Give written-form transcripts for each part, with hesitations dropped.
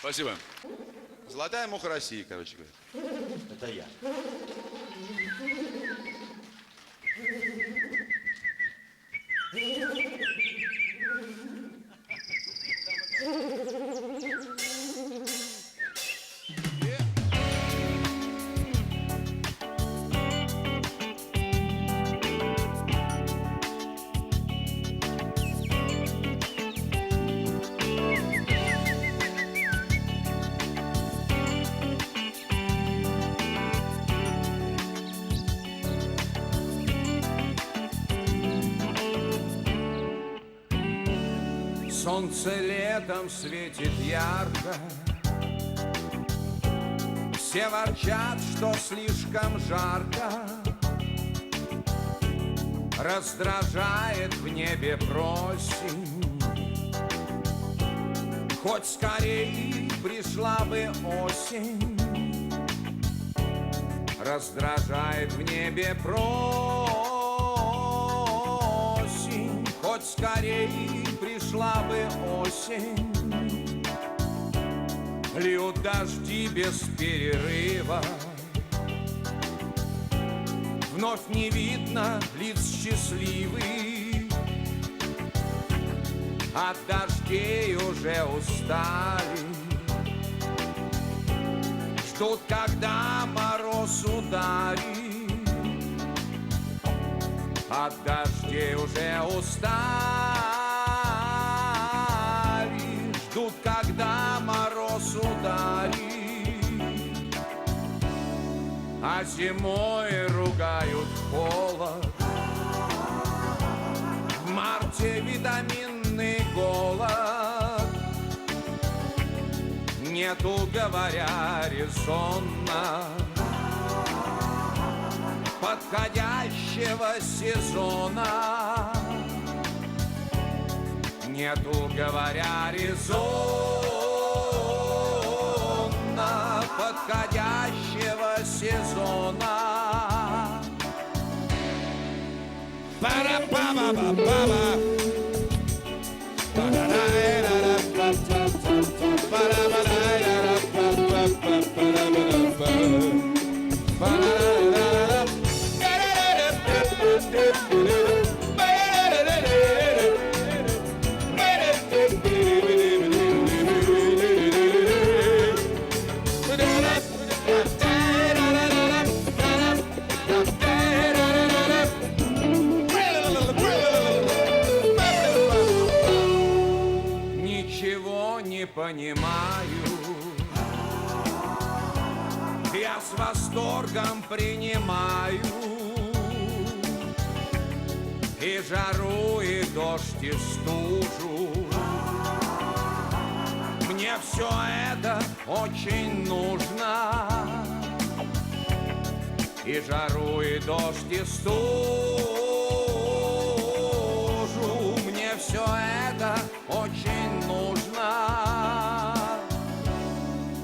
Спасибо. Золотая муха России, короче говоря. Это я. Солнце летом светит ярко, все ворчат, что слишком жарко. Раздражает в небе просень, хоть скорей пришла бы осень. Раздражает в небе просень, хоть скорей пришла бы осень. Льют дожди без перерыва, вновь не видно лиц счастливых. От дождей уже устали, ждут, когда мороз ударит. От дождей уже устали, ждут, когда мороз ударит. А зимой ругают холод, в марте витаминный голод. Нету, говоря резонно, подходящего сезона. Нету, говоря резонно, подходящего сезона. Пара-па-ба-ба-ба-ба. Ничего не понимаю, я с восторгом принимаю и жару, и дождь, и стужу. Мне все это очень нужно. И жару, и дождь, и стужу. Мне все это очень нужно.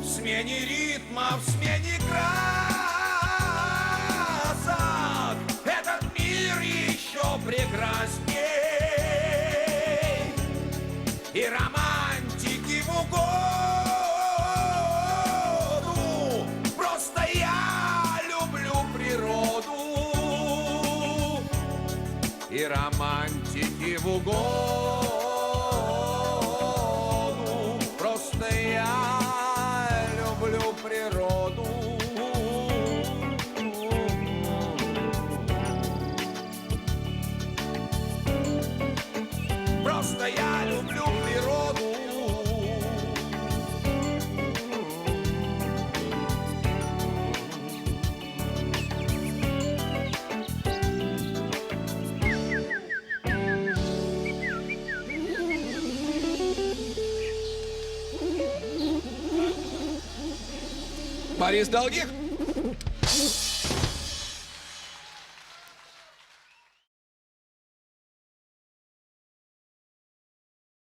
В смене ритма, в смене красок этот мир еще прекрасней. И романтики в угоду. Просто я люблю природу. И романтики в угоду. Просто я люблю природу. Просто я люблю природу. Борис Долгих.